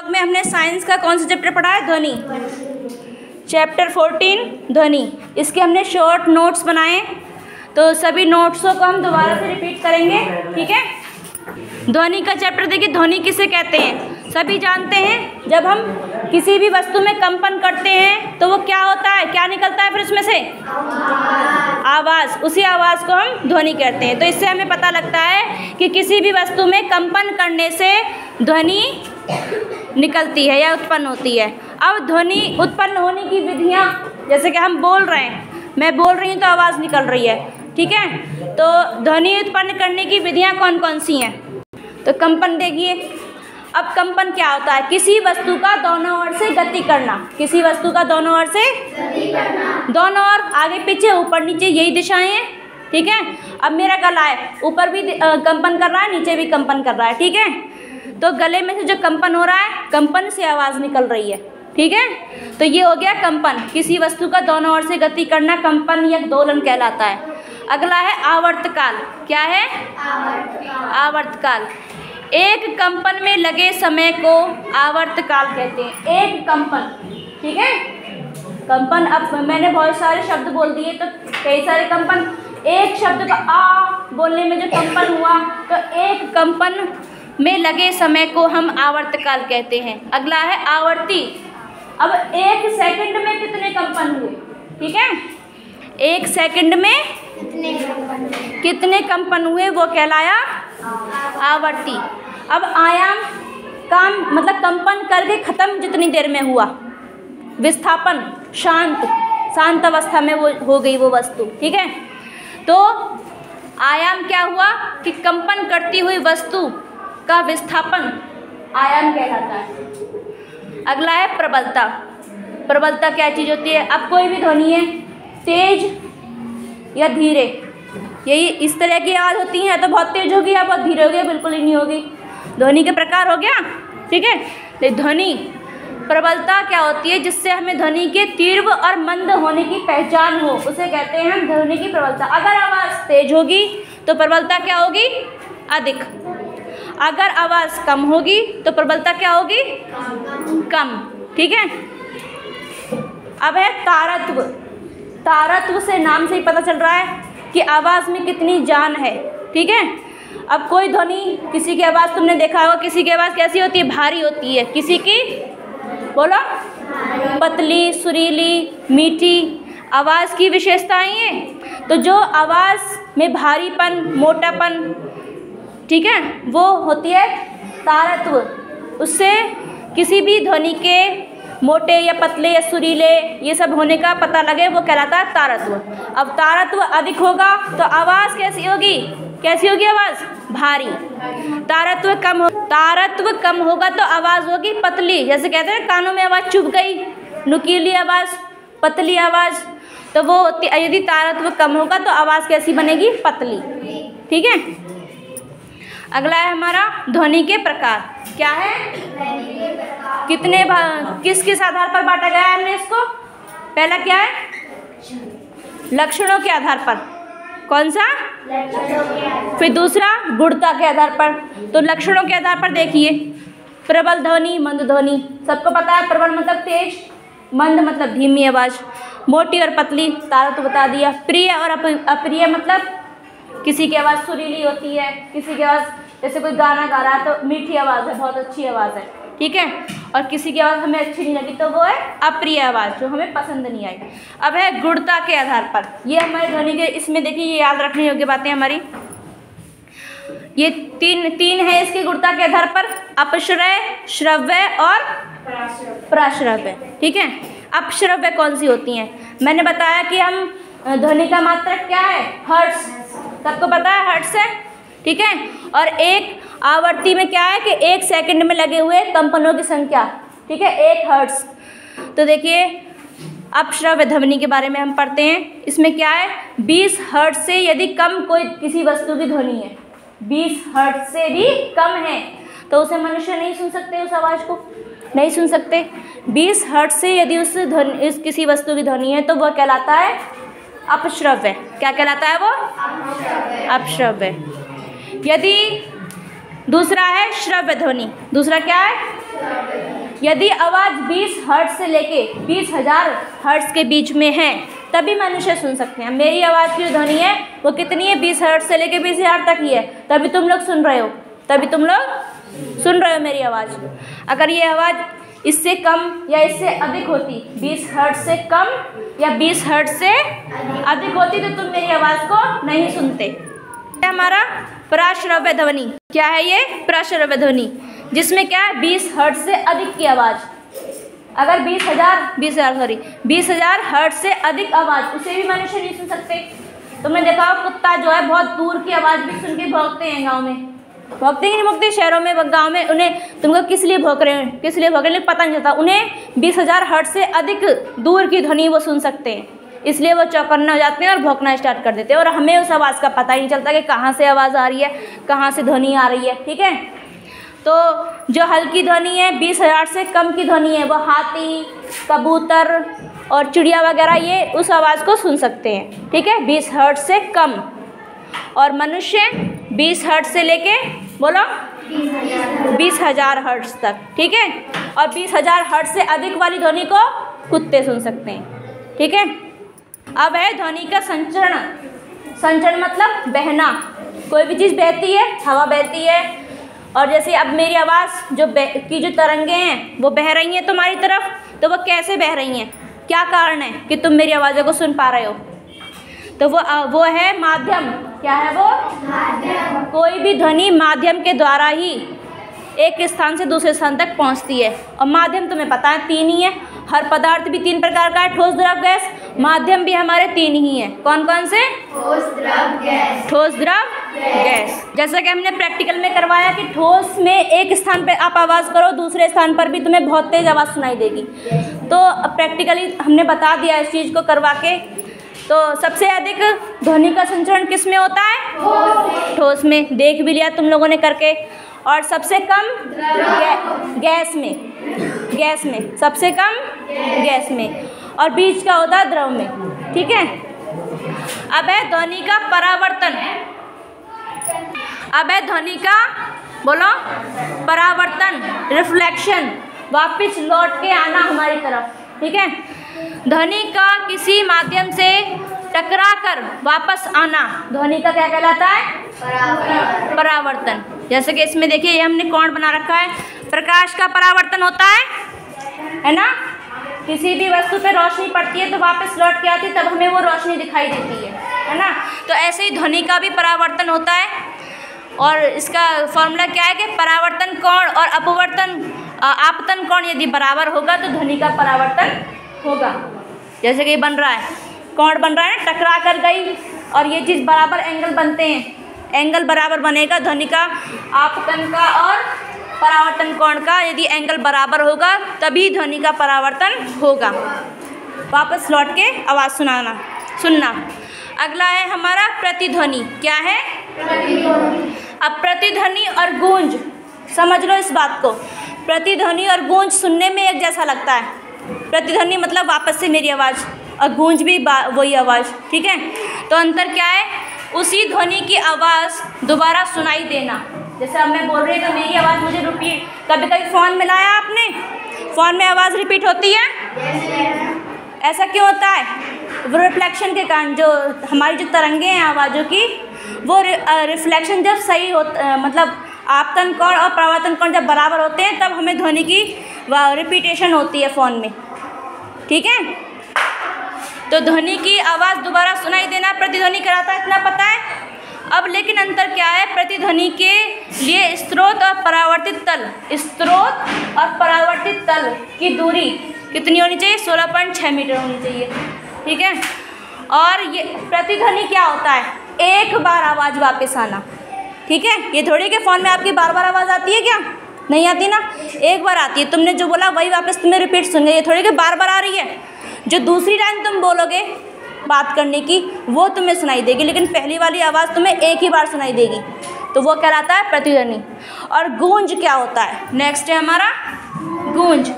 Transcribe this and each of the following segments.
में हमने साइंस का कौन सा चैप्टर पढ़ा है? ध्वनि। चैप्टर 14 ध्वनि। इसके हमने शॉर्ट नोट्स बनाए, तो सभी नोट्सों को हम दोबारा से रिपीट करेंगे, ठीक है। ध्वनि का चैप्टर देखिए, ध्वनि किसे कहते हैं? सभी जानते हैं, जब हम किसी भी वस्तु में कंपन करते हैं तो वो क्या होता है, क्या निकलता है फिर उसमें से? आवाज़। उसी आवाज़ को हम ध्वनि कहते हैं। तो इससे हमें पता लगता है कि किसी भी वस्तु में कंपन करने से ध्वनि निकलती है या उत्पन्न होती है। अब ध्वनि उत्पन्न होने की विधियाँ, जैसे कि हम बोल रहे हैं, मैं बोल रही हूँ तो आवाज़ निकल रही है, ठीक है। तो ध्वनि उत्पन्न करने की विधियाँ कौन कौन सी हैं? तो कंपन देखिए, अब कंपन क्या होता है? किसी वस्तु का दोनों ओर से गति करना। किसी वस्तु का दोनों ओर से गति करना, दोनों ओर, आगे पीछे ऊपर नीचे, यही दिशाएं हैं, ठीक है। अब मेरा गला है, ऊपर भी कंपन कर रहा है, नीचे भी कंपन कर रहा है, ठीक है। तो गले में से जो कंपन हो रहा है, कंपन से आवाज़ निकल रही है, ठीक है। तो ये हो गया कंपन। किसी वस्तु का दोनों ओर से गति करना कंपन या दोलन कहलाता है। अगला है आवर्तकाल। क्या है? आवर्तकाल। एक कंपन में लगे समय को आवर्तकाल कहते हैं। एक कंपन, ठीक है। कंपन, अब मैंने बहुत सारे शब्द बोल दिए तो कई सारे कंपन, एक शब्द का आ बोलने में जो कंपन हुआ, तो एक कंपन में लगे समय को हम आवर्तकाल कहते हैं। अगला है आवर्ती। अब एक सेकंड में कितने कंपन हुए, ठीक है। एक सेकंड में कितने कंपन हुए वो कहलाया आवर्ती। अब आयाम, काम मतलब कंपन करके खत्म जितनी देर में हुआ। विस्थापन, शांत अवस्था में वो हो गई वो वस्तु, ठीक है। तो आयाम क्या हुआ कि कंपन करती हुई वस्तु का विस्थापन आयाम कहलाता है। अगला है प्रबलता। प्रबलता क्या चीज़ होती है? अब कोई भी ध्वनि है, तेज या धीरे, यही इस तरह की आवाज़ होती है, तो बहुत तेज होगी या बहुत धीरे होगी, बिल्कुल ही नहीं होगी। ध्वनि के प्रकार हो गया, ठीक है। तो ध्वनि प्रबलता क्या होती है? जिससे हमें ध्वनि के तीव्र और मंद होने की पहचान हो, उसे कहते हैं हम ध्वनि की प्रबलता। अगर आवाज़ तेज होगी तो प्रबलता क्या होगी? अधिक। अगर आवाज़ कम होगी तो प्रबलता क्या होगी? कम, ठीक है। अब है तारत्व। तारत्व से नाम से ही पता चल रहा है कि आवाज़ में कितनी जान है, ठीक है। अब कोई ध्वनि, किसी की आवाज़ तुमने देखा होगा, किसी की आवाज़ कैसी होती है? भारी होती है। किसी की बोलो, पतली, सुरीली, मीठी। आवाज़ की विशेषताएं हैं। तो जो आवाज़ में भारीपन, मोटापन, ठीक है, वो होती है तारत्व। उससे किसी भी ध्वनि के मोटे या पतले या सुरीले ये सब होने का पता लगे, वो कहलाता है तारत्व। अब तारत्व अधिक होगा तो आवाज़ कैसी होगी? कैसी होगी आवाज़? भारी। तारत्व कम होगा तो आवाज़ होगी पतली। जैसे कहते हैं कानों में आवाज़ चुभ गई, नुकीली आवाज़, पतली आवाज़, तो वो होती। यदि तारत्व कम होगा तो आवाज़ कैसी बनेगी? पतली, ठीक है। अगला है हमारा ध्वनि के प्रकार। क्या है? कितने किस किस आधार पर बांटा गया है हमने इसको? पहला क्या है? लक्षणों के आधार पर। कौन सा? फिर दूसरा गुणता के आधार पर। तो लक्षणों के आधार पर देखिए, प्रबल ध्वनि, मंद ध्वनि, सबको पता है। प्रबल मतलब तेज, मंद मतलब धीमी आवाज़, मोटी और पतली, तारत्व बता दिया। प्रिय और अप्रिय मतलब किसी की आवाज़ सुरीली होती है, किसी की आवाज़, जैसे कोई गाना गा रहा है तो मीठी आवाज़ है, बहुत अच्छी आवाज़ है, ठीक है। और किसी की आवाज़ हमें अच्छी नहीं लगी तो वो है अप्रिय आवाज़, जो हमें पसंद नहीं आई। अब है गुणता के आधार पर। ये हमारे ध्वनि के, इसमें देखिए ये याद रखने योग्य बातें हमारी, ये तीन है इसकी गुणता के आधार पर: अपश्रय, श्रव्य और प्राश्रव्य, ठीक है। अपश्रव्य कौन सी होती हैं? मैंने बताया कि हम ध्वनि का मात्रक क्या है? हर्ट्ज। सबको पता है हर्ट्ज है, ठीक है। और एक आवर्ती में क्या है कि एक सेकंड में लगे हुए कंपनों की संख्या, ठीक है, 1 हर्ट्ज। तो देखिए अपश्रव्य ध्वनि के बारे में हम पढ़ते हैं। इसमें क्या है? 20 हर्ट्ज से यदि कम कोई किसी वस्तु की ध्वनि है, 20 हर्ट्ज से भी कम है, तो उसे मनुष्य नहीं सुन सकते, उस आवाज़ को नहीं सुन सकते। 20 हर्ट्ज से यदि उस किसी वस्तु की ध्वनि है तो वह कहलाता है अपश्रव्य। क्या कहलाता है वो? अपश्रव्य। यदि दूसरा है श्रव्य ध्वनि। दूसरा क्या है? यदि आवाज़ 20 हर्ट्ज से लेके 20,000 हर्ट्ज के बीच में है तभी मनुष्य सुन सकते हैं। मेरी आवाज़ की जो ध्वनि है वो कितनी है, 20 हर्ट्ज से लेके 20,000 तक ही है, तभी तुम लोग सुन रहे हो, तभी तुम लोग सुन रहे हो मेरी आवाज़। अगर ये आवाज़ इससे कम या इससे अधिक होती, 20 हर्ट्ज से कम या 20 हर्ट्ज से अधिक होती तो तुम मेरी आवाज़ को नहीं सुनते। हमारा प्राश्रव्य ध्वनि क्या है, ये प्राश्रव्य ध्वनि जिसमें क्या है 20 हर्ट्ज से अधिक की आवाज़। अगर 20,000 हर्ट्ज से अधिक आवाज़ उसे भी मनुष्य नहीं सुन सकते। तुमने देखा हो कुत्ता जो है बहुत दूर की आवाज़ भी सुन के भौंकते हैं, गाँव में भौंकते ही नहीं भौंकते, शहरों में गाँव में उन्हें तुमको किस लिए भौंक रहे हैं, किस लिए भौंक रहे हैं पता नहीं चलता। उन्हें 20,000 हर्ट्ज से अधिक दूर की ध्वनि वो सुन सकते हैं, इसलिए वो चौकन्ना हो जाते हैं और भौंकना स्टार्ट कर देते हैं, और हमें उस आवाज़ का पता ही नहीं चलता कि कहाँ से आवाज़ आ रही है, कहाँ से ध्वनि आ रही है। ठीक है, तो जो हल्की ध्वनि है 20,000 से कम की ध्वनि है वो हाथी, कबूतर और चिड़िया वगैरह ये उस आवाज़ को सुन सकते हैं। ठीक है, 20 हर्ट्ज से कम, और मनुष्य 20 हर्ट्ज से लेके बोलो 20,000 हर्ट्ज तक। ठीक है, और 20,000 हर्ट्ज से अधिक वाली ध्वनि को कुत्ते सुन सकते हैं। ठीक है, अब है ध्वनि का संचरण। संचरण मतलब बहना, कोई भी चीज़ बहती है, हवा बहती है, और जैसे अब मेरी आवाज़ की जो तरंगें हैं वो बह रही हैं तुम्हारी तरफ, तो वो कैसे बह रही हैं, क्या कारण है कि तुम मेरी आवाज़ों को सुन पा रहे हो, तो वो है माध्यम। क्या है वो? माध्यम। कोई भी ध्वनि माध्यम के द्वारा ही एक स्थान से दूसरे स्थान तक पहुंचती है, और माध्यम तुम्हें पता है 3 ही है, हर पदार्थ भी 3 प्रकार का है, ठोस, द्रव, गैस। माध्यम भी हमारे 3 ही हैं, कौन कौन से? ठोस, द्रव, गैस। ठोस, द्रव, गैस। जैसा कि हमने प्रैक्टिकल में करवाया कि ठोस में एक स्थान पर आप आवाज़ करो, दूसरे स्थान पर भी तुम्हें बहुत तेज़ आवाज़ सुनाई देगी। तो प्रैक्टिकली हमने बता दिया इस चीज़ को करवा के। तो सबसे अधिक ध्वनि का संचरण किस में होता है? ठोस में, देख भी लिया तुम लोगों ने करके। और सबसे कम गैस में, सबसे कम गैस में, और बीच का होता है द्रव में। ठीक है, अब है ध्वनि का परावर्तन। अब है ध्वनि का बोलो परावर्तन, रिफ्लेक्शन, वापस लौट के आना हमारी तरफ। ठीक है, ध्वनि का किसी माध्यम से टकरा कर वापस आना ध्वनि का क्या कहलाता है? परावर्तन। जैसे कि इसमें देखिए ये हमने कौन बना रखा है, प्रकाश का परावर्तन होता है ना, किसी भी वस्तु पे रोशनी पड़ती है तो वापस लौट के आती है, तब हमें वो रोशनी दिखाई देती है ना। तो ऐसे ही ध्वनि का भी परावर्तन होता है, और इसका फॉर्मूला क्या है कि परावर्तन कोण और आपतन कोण यदि बराबर होगा तो ध्वनि का परावर्तन होगा। जैसे कि बन रहा है, कोण बन रहा है ना, टकरा कर गई और ये चीज़ बराबर एंगल बनते हैं, एंगल बराबर बनेगा ध्वनि का आपतन का और परावर्तन कोण का, यदि एंगल बराबर होगा तभी ध्वनि का परावर्तन होगा, वापस लौट के आवाज़ सुनना। अगला है हमारा प्रतिध्वनि। क्या है? प्रतिध्वनि। अब प्रतिध्वनि और गूंज, समझ लो इस बात को, प्रतिध्वनि और गूंज सुनने में एक जैसा लगता है। प्रतिध्वनि मतलब वापस से मेरी आवाज़, और गूंज भी वही आवाज़। ठीक है, तो अंतर क्या है? उसी ध्वनि की आवाज़ दोबारा सुनाई देना। जैसे अब मैं बोल रही हूँ तो मेरी आवाज़ मुझे रिपीट, कभी कभी फ़ोन में लाया आपने, फ़ोन में आवाज़ रिपीट होती है, ऐसा क्यों होता है? वो रिफ्लेक्शन के कारण, जो हमारी जो तरंगें हैं आवाज़ों की, वो रिफ्लेक्शन जब सही होता, मतलब आपतन कोण और परावर्तन कोण जब बराबर होते हैं तब हमें ध्वनि की रिपीटेशन होती है फ़ोन में। ठीक है, तो ध्वनि की आवाज़ दोबारा सुनाई देना प्रतिध्वनि कराता है, इतना पता है। अब लेकिन अंतर क्या है? प्रतिध्वनि के लिए स्रोत और परावर्तित तल की दूरी कितनी होनी चाहिए? 16.6 मीटर होनी चाहिए। ठीक है, और ये प्रतिध्वनि क्या होता है? एक बार आवाज़ वापस आना। ठीक है, ये थोड़ी के फ़ोन में आपकी बार बार आवाज़ आती है, क्या नहीं आती ना, एक बार आती है, तुमने जो बोला वही वापस तुम्हें रिपीट सुन गई, ये थोड़ी के बार बार आ रही है। जो दूसरी लाइन तुम बोलोगे बात करने की वो तुम्हें सुनाई देगी, लेकिन पहली वाली आवाज़ तुम्हें एक ही बार सुनाई देगी, तो वो कहलाता है प्रतिध्वनि। और गूंज क्या होता है? नेक्स्ट है हमारा गूंज।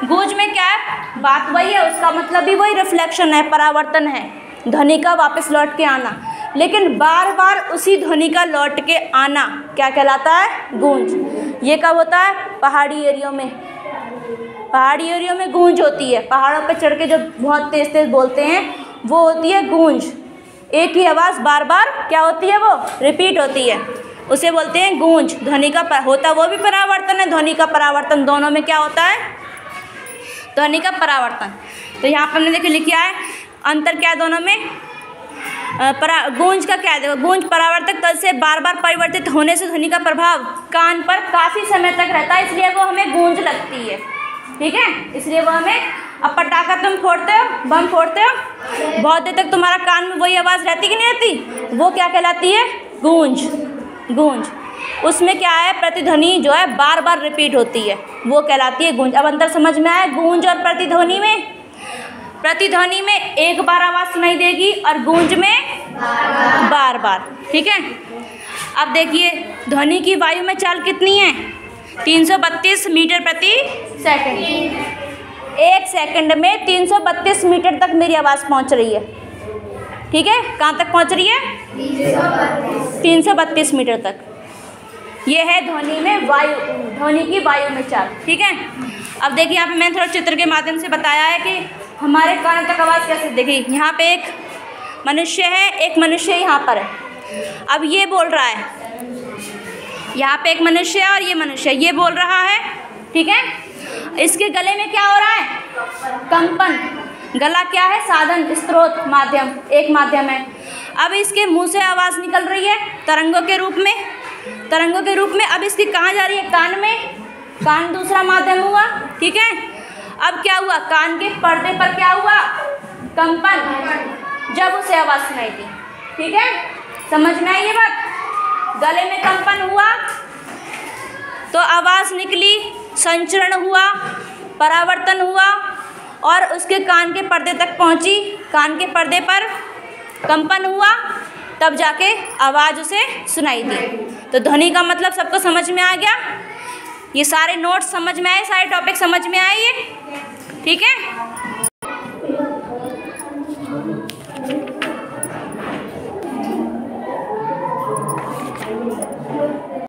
गूंज में क्या है? बात वही है, उसका मतलब भी वही, रिफ्लेक्शन है, परावर्तन है, ध्वनि का वापस लौट के आना, लेकिन बार बार उसी ध्वनि का लौट के आना क्या कहलाता है? गूंज। ये कब होता है? पहाड़ी एरियो में, पहाड़ी एरिया में गूंज होती है, पहाड़ों पर चढ़ के जो बहुत तेज तेज बोलते हैं वो होती है गूंज। एक ही आवाज़ बार बार क्या होती है, वो रिपीट होती है, उसे बोलते हैं गूंज। ध्वनि का होता वो भी परावर्तन है, ध्वनि का परावर्तन, दोनों में क्या होता है, ध्वनि का परावर्तन। तो यहाँ पर हमने देखिए लिखा है अंतर क्या है दोनों में। गूंज का क्या है, देखो गूंज परावर्तक तल से बार बार परिवर्तित होने से ध्वनि का प्रभाव कान पर काफ़ी समय तक रहता है, इसलिए वो हमें गूंज लगती है। ठीक है, इसलिए वो हमें, अब पटाखा तुम फोड़ते हो, बम फोड़ते हो, बहुत देर तक तुम्हारा कान में वही आवाज़ रहती कि नहीं रहती, वो क्या कहलाती है, गूंज। गूंज उसमें क्या है, प्रतिध्वनि जो है बार बार रिपीट होती है, वो कहलाती है गूंज। अब अंतर समझ में आया गूंज और प्रतिध्वनि में। प्रतिध्वनि में एक बार आवाज़ सुनाई देगी और गूंज में बार बार। ठीक है, अब देखिए ध्वनि की वायु में चाल कितनी है, 332 मीटर प्रति सेकंड। एक सेकंड में 332 मीटर तक मेरी आवाज़ पहुंच रही है। ठीक है, कहाँ तक पहुंच रही है, 332 मीटर तक। ये है ध्वनि में वायु, ध्वनि की वायु में चाल। ठीक है, अब देखिए यहाँ पे मैंने थोड़ा चित्र के माध्यम से बताया है कि हमारे कान तक आवाज़ कैसे। देखिए यहाँ पे एक मनुष्य है, एक मनुष्य यहाँ पर है। अब ये बोल रहा है, यहाँ पे एक मनुष्य है और ये मनुष्य ये बोल रहा है। ठीक है, इसके गले में क्या हो रहा है, कंपन। गला क्या है, साधन, स्रोत, माध्यम, एक माध्यम है। अब इसके मुंह से आवाज़ निकल रही है तरंगों के रूप में, तरंगों के रूप में। अब इसकी कहाँ जा रही है, कान में, कान दूसरा माध्यम हुआ। ठीक है, अब क्या हुआ, कान के पर्दे पर क्या हुआ, कंपन, जब उसे आवाज़ सुनाई दी। ठीक है, समझ में आई ये बात। गले में कंपन हुआ तो आवाज़ निकली, संचरण हुआ, परावर्तन हुआ और उसके कान के पर्दे तक पहुंची। कान के पर्दे पर कंपन हुआ, तब जाके आवाज़ उसे सुनाई दी। तो ध्वनि का मतलब सबको समझ में आ गया। ये सारे नोट्स समझ में आए, सारे टॉपिक समझ में आए ये। ठीक है।